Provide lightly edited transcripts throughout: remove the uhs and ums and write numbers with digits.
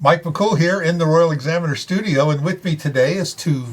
Mike McCool here in the Royal Examiner studio, and with me today is two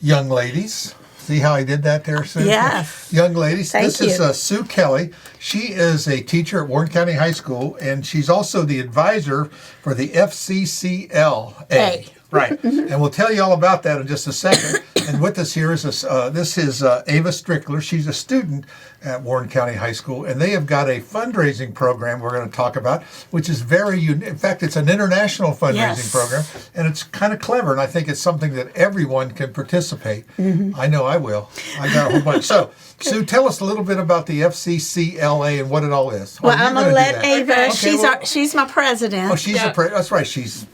young ladies. See how I did that there, Sue? Yes. Young ladies. Thank This you. is Sue Kelly. She is a teacher at Warren County High School, and she's also the advisor for the FCCLA. Hey. Right. And we'll tell you all about that in just a second. And with us here is this is Ava Strickler. She's a student at Warren County High School, and they have got a fundraising program we're going to talk about, which is very unique. In fact, it's an international fundraising program, and it's kind of clever, and I think it's something that everyone can participate. Mm-hmm. I know I will. I got a whole bunch. So, Sue, tell us a little bit about the FCCLA and what it all is. Well, I'm going to let Ava. Okay, she's my president. Oh, she's that's right. She's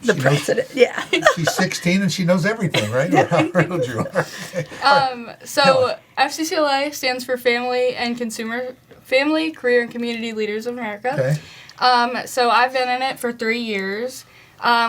the president. Yeah. She's 16 and she knows everything, right? Or how old you are. So FCCLA stands for Family, Career, and Community Leaders of America. Okay. So I've been in it for 3 years.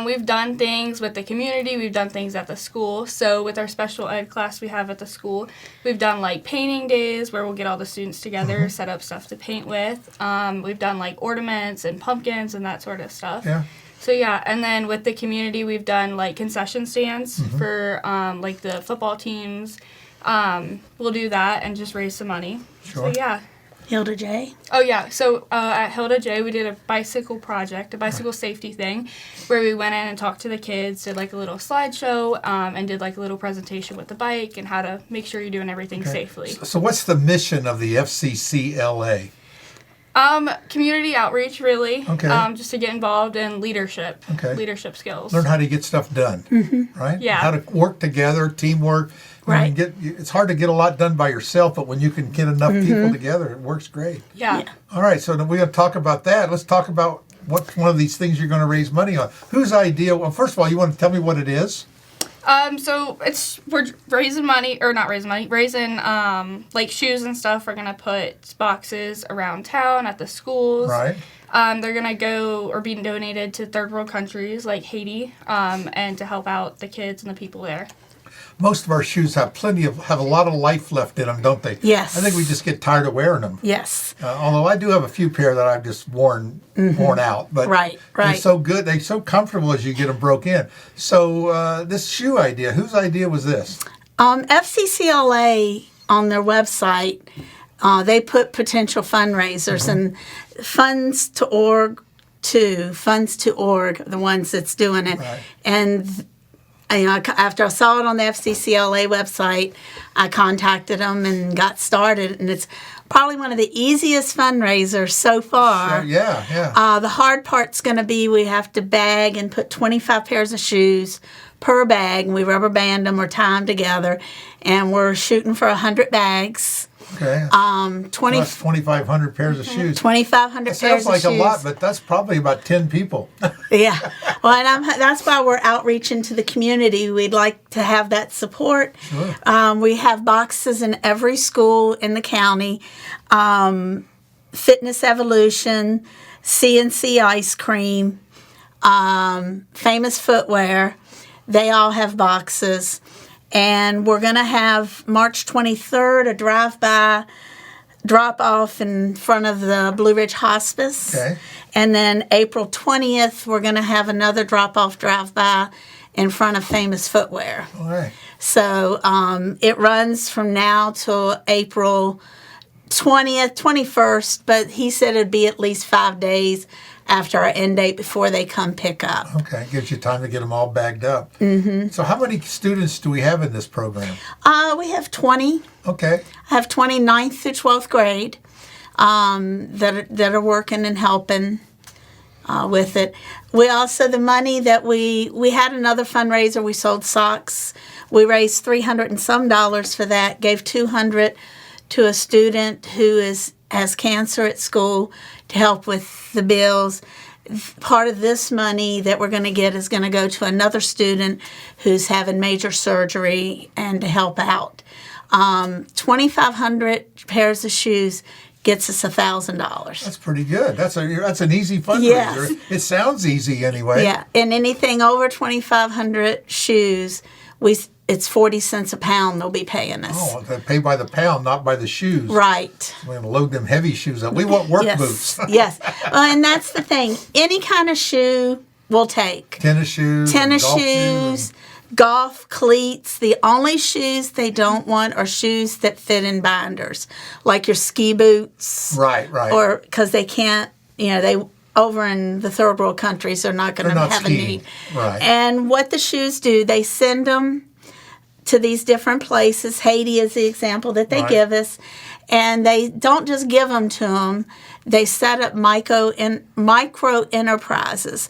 We've done things with the community. We've done things at the school. So with our special ed class we have at the school, we've done like painting days where we'll get all the students together, set up stuff to paint with. We've done like ornaments and pumpkins and that sort of stuff. Yeah. So yeah, and then with the community, we've done like concession stands for like the football teams. We'll do that and just raise some money. Sure. So yeah. Hilda J. Oh yeah. So at Hilda J, we did a bicycle project, a bicycle safety thing, where we went in and talked to the kids, did like a little slideshow, and did like a little presentation with the bike and how to make sure you're doing everything safely. So what's the mission of the FCCLA? Community outreach, really. Okay. Just to get involved in leadership. Okay. Leadership skills. Learn how to get stuff done, right? Yeah. How to work together, teamwork. Right. It's hard to get a lot done by yourself, but when you can get enough people together, it works great. Yeah. All right, so we're going to talk about that. Let's talk about what one of these things you're going to raise money on. Whose idea? Well, first of all, you want to tell me what it is? So we're raising money, or not raising money, raising like shoes and stuff. We're gonna put boxes around town at the schools. Right. They're gonna go or be donated to third world countries like Haiti, and to help out the kids and the people there. Most of our shoes have a lot of life left in them, don't they? Yes. I think we just get tired of wearing them. Yes. Although I do have a few pair that I've just worn out, but Right. they're so good, they're so comfortable as you get them broke in. So this shoe idea, whose idea was this? FCCLA on their website, they put potential fundraisers and funds to org, the ones that's doing it, Right. and. After I saw it on the FCCLA website, I contacted them and got started. And it's probably one of the easiest fundraisers so far. Sure, yeah. The hard part's going to be we have to bag and put 25 pairs of shoes per bag. And we rubber band them or tie them together. And we're shooting for 100 bags. Okay. 2,500 pairs of shoes. 2,500 It pairs sounds like of shoes. a lot, but that's probably about 10 people. Yeah. Well, and that's why we're outreaching to the community. We'd like to have that support. Sure. We have boxes in every school in the county. Fitness Evolution, CNC Ice Cream, Famous Footwear. They all have boxes. And we're going to have March 23rd a drive-by drop-off in front of the Blue Ridge Hospice. Okay. And then April 20th, we're going to have another drop-off drive-by in front of Famous Footwear. All right. So it runs from now till April 20th, 21st, but he said it'd be at least 5 days after our end date before they come pick up. Okay, gives you time to get them all bagged up. So how many students do we have in this program? We have 20. Okay. I have 20 9th through 12th grade that are working and helping with it. We also, the money that we had another fundraiser, we sold socks. We raised $300 and some for that, gave $200 to a student who has cancer at school to help with the bills. Part of this money that we're going to get is going to go to another student who's having major surgery and to help out. 2,500 pairs of shoes gets us $1,000. That's pretty good. That's an easy fundraiser. Yes. It sounds easy anyway. Yeah, and anything over 2,500 shoes, it's 40 cents a pound they'll be paying us. Oh, they pay by the pound, not by the shoes. Right. We're going to load them heavy shoes up. We want work boots. Yes. Well, and that's the thing. Any kind of shoe we'll take. Tennis shoes. Tennis golf shoes, golf cleats. The only shoes they don't want are shoes that fit in binders, like your ski boots. Right. Or because they can't, they over in the third world countries are not going to have a need. Right. And what the shoes do, they send them to these different places. Haiti is the example that they give us. And they don't just give them to them. They set up micro enterprises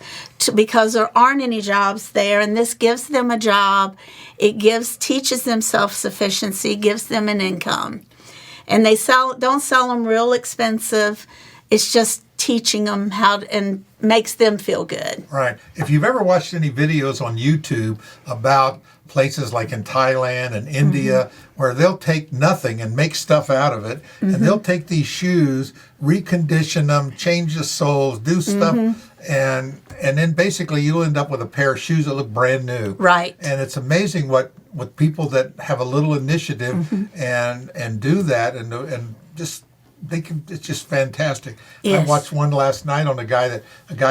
because there aren't any jobs there, and this gives them a job. It teaches them self-sufficiency, gives them an income. And they don't sell them real expensive. It's just teaching them how to, and makes them feel good. Right. If you've ever watched any videos on YouTube about places like in Thailand and India, where they'll take nothing and make stuff out of it, and they'll take these shoes, recondition them, change the soles, do stuff, and then basically you'll end up with a pair of shoes that look brand new. Right. And it's amazing what people that have a little initiative and do that and just it's just fantastic. Yes. I watched one last night on a guy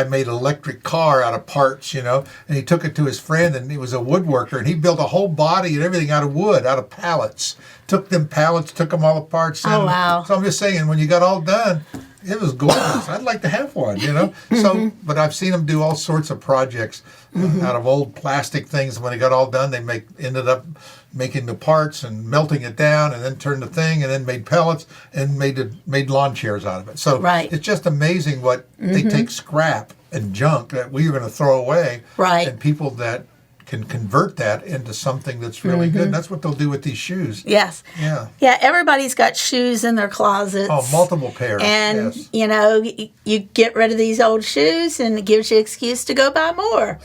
made an electric car out of parts, and he took it to his friend, and he was a woodworker, and he built a whole body and everything out of wood, out of pallets. Took them pallets, took them all apart. Wow. So I'm just saying, when you got all done, it was gorgeous. I'd like to have one, So, but I've seen them do all sorts of projects out of old plastic things. When they got all done, they ended up making the parts and melting it down, and then turned the thing, and then made pellets and made lawn chairs out of it. So it's just amazing what they take scrap and junk that we are going to throw away, and people that can convert that into something that's really good. And that's what they'll do with these shoes. Yes. Yeah. Yeah, everybody's got shoes in their closets. Oh, multiple pairs. And, you get rid of these old shoes, and it gives you an excuse to go buy more.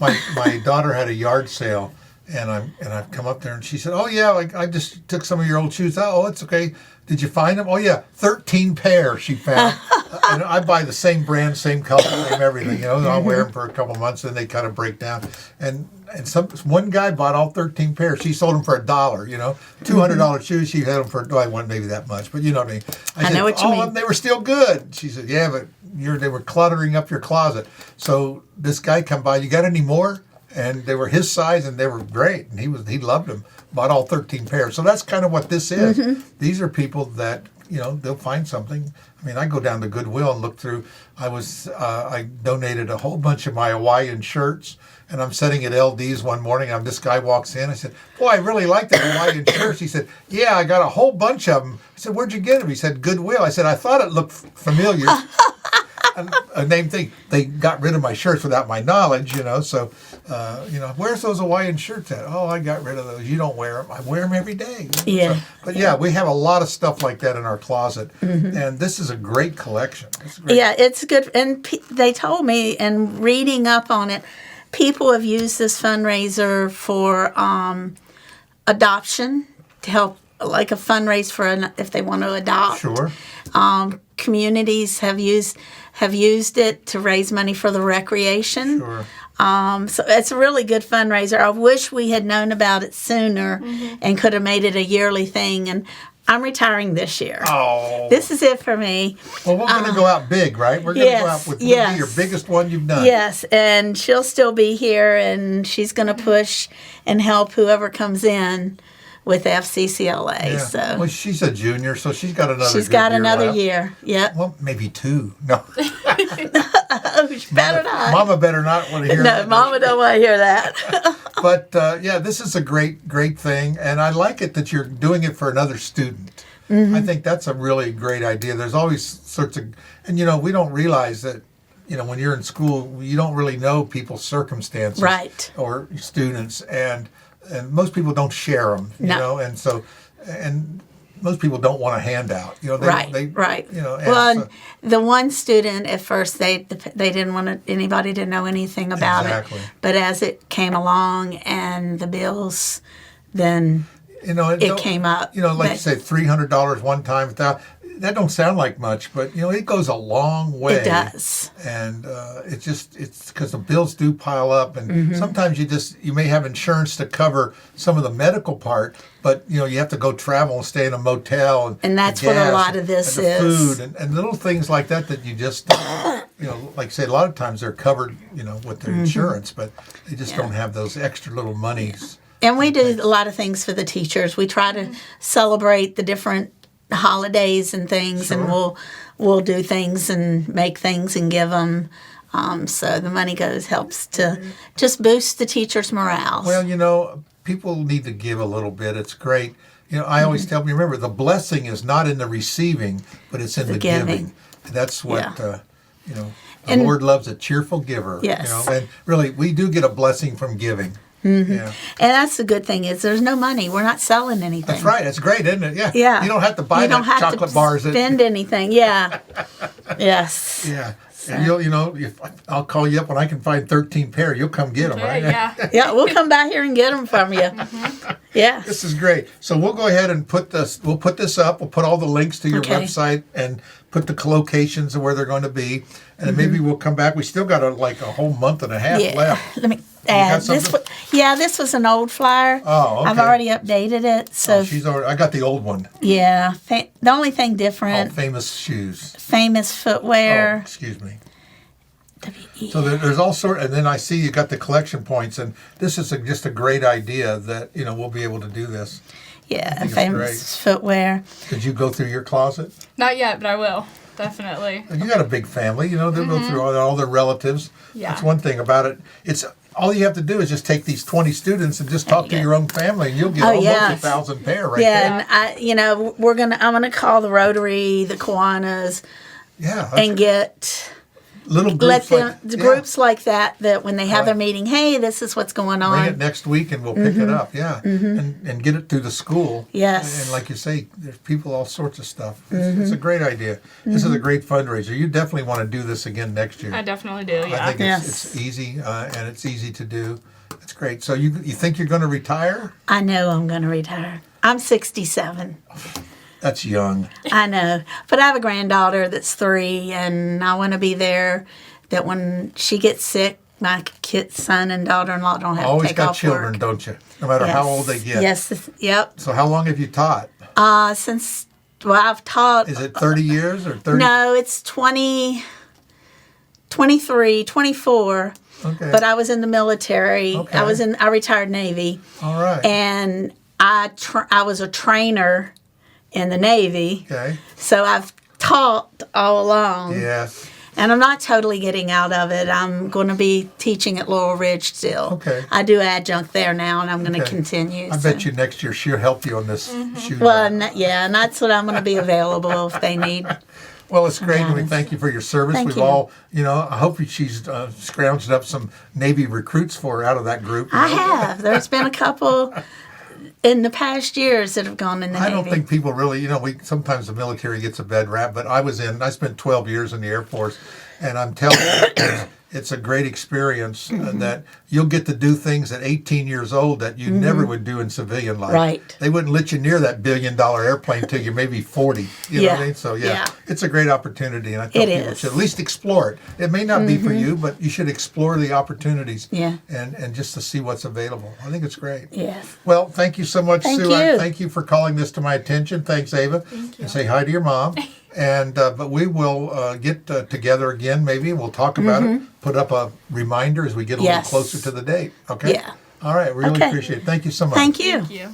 My daughter had a yard sale, and I've come up there, and she said, "Oh yeah, I just took some of your old shoes out. Oh, it's okay. Did you find them? Oh yeah, 13 pairs she found." And I buy the same brand, same color, same everything. And I'll wear them for a couple months, and they kind of break down. And one guy bought all 13 pairs. She sold them for $1. $200 shoes. She had them for I wasn't maybe that much, but you know what I mean. I said, know what you mean. All of them, they were still good. She said, "Yeah, but they were cluttering up your closet." So this guy come by. "You got any more?" And they were his size, and they were great, and he loved them. Bought all 13 pairs. So that's kind of what this is. These are people that they'll find something. I mean, I go down to Goodwill and look through. I donated a whole bunch of my Hawaiian shirts, and I'm sitting at LD's one morning. This guy walks in. I said, "Boy, I really like the Hawaiian shirts." He said, "Yeah, I got a whole bunch of them." I said, "Where'd you get them?" He said, "Goodwill." I said, "I thought it looked familiar." A name thing. They got rid of my shirts without my knowledge, So, where's those Hawaiian shirts at? "Oh, I got rid of those." "You don't wear them." "I wear them every day." Yeah. So, but yeah, we have a lot of stuff like that in our closet, and this is a great collection. Yeah, it's good. And they told me, and reading up on it, people have used this fundraiser for adoption to help, like a fundraise for if they want to adopt. Sure. Communities have used it to raise money for the recreation. Sure. So it's a really good fundraiser. I wish we had known about it sooner and could have made it a yearly thing. And I'm retiring this year. Oh. This is it for me. Well, we're going to go out big, right? We're going to go out with be your biggest one you've done. Yes, and she'll still be here, and she's going to push and help whoever comes in with FCCLA. Yeah. So Well, she's a junior, so she's got another she's good got year another left. year. Yep. Well, maybe 2. No. She better not. Mama better not want to hear that. No, Mama don't want to hear that. But yeah, this is a great thing, and I like it that you're doing it for another student. I think that's a really great idea. There's always sorts of, and we don't realize that, when you're in school, you don't really know people's circumstances, Right. Or students, and most people don't share them, and so, and most people don't want a handout, Right. And the one student at first they didn't want anybody to know anything about Exactly. it, but as it came along and the bills, then it came up. Like you say, $300 one time. That don't sound like much, but it goes a long way. It does. And it's because the bills do pile up, and sometimes you may have insurance to cover some of the medical part, but you have to go travel and stay in a motel, and that's the what a gas lot of this and the is. food and little things like that you just like I say, a lot of times they're covered, with their insurance, but they just don't have those extra little monies. And we do a lot of things for the teachers. We try to celebrate the different holidays and things, and we'll do things and make things and give them. So the money helps to just boost the teachers' morale. Well, people need to give a little bit. It's great. I always tell them, remember, the blessing is not in the receiving, but it's in the giving. And that's what, the Lord loves a cheerful giver. Yes. And really, we do get a blessing from giving. Yeah. And that's the good thing is there's no money. We're not selling anything. That's right. That's great, isn't it? Yeah. Yeah. You don't have to buy chocolate bars. Spend anything. Yeah. Yes. Yeah. And if I'll call you up when I can find 13 pair. You'll come get them, right? Yeah. Yeah, we'll come back here and get them from you. Yeah. This is great. So we'll go ahead and put this up. We'll put all the links to your website and put the locations of where they're going to be. And then maybe we'll come back. We still got a whole month and a half left. Let me add this. This was an old flyer. Oh, okay. I've already updated it. So I got the old one. Yeah. The only thing different. Famous shoes. Famous footwear. Oh, excuse me. W-E. So there's all sort, and then I see you got the collection points, and this is just a great idea that we'll be able to do this. Yeah, famous footwear. Did you go through your closet? Not yet, but I will. Definitely. You got a big family, they'll go through all their relatives. Yeah. That's one thing about it. It's all you have to do is just take these 20 students and just talk to your own family, and you'll get almost 1,000 pair right there. And I'm gonna call the Rotary, the Kiwanis, and get little groups groups like that when they have their meeting, hey, this is what's going on. Bring it next week and we'll pick it up, and get it through the school. Yes. And like you say, there's people, all sorts of stuff. It's a great idea. This is a great fundraiser. You definitely want to do this again next year. I definitely do, yeah. I think it's easy, and it's easy to do. It's great. So you think you're going to retire? I know I'm going to retire. I'm 67. That's young. I know. But I have a granddaughter that's 3, and I want to be there that when she gets sick, my son and daughter-in-law don't have to take off Always got children, work. don't you? No matter how old they get. Yes. Yep. So how long have you taught? I've taught. Is it 30 years or 30? No, it's 20, 23, 24. Okay. But I was in the military. Okay. I retired Navy. All right. And I was a trainer in the Navy. Okay. So I've taught all along. Yes. And I'm not totally getting out of it. I'm going to be teaching at Laurel Ridge still. Okay. I do adjunct there now, and I'm going to continue. I bet you next year she'll help you on this shoe. Well, and that's what I'm going to be available if they need. Well, it's great, and we thank you for your service. Thank We've you. all, I hope she's scrounged up some Navy recruits for her out of that group. I have. There's been a couple in the past years that have gone in the Navy. I don't think people really, sometimes the military gets a bad rap, but I spent 12 years in the Air Force, and I'm telling you, it's a great experience that you'll get to do things at 18 years old that you never would do in civilian life. Right. They wouldn't let you near that $1 billion airplane till you're maybe 40. You know what I mean? So, it's a great opportunity, and I think people should at least explore it. It may not be for you, but you should explore the opportunities and just to see what's available. I think it's great. Yes. Well, thank you so much, Thank Sue. you. Thank you for calling this to my attention. Thanks, Ava. Thank you. And say hi to your mom. And but we will get together again, maybe, and we'll talk about it. Put up a reminder as we get a little closer to the date. Okay? Yeah. All right. Really appreciate it. Thank you so much. Thank you. Thank you.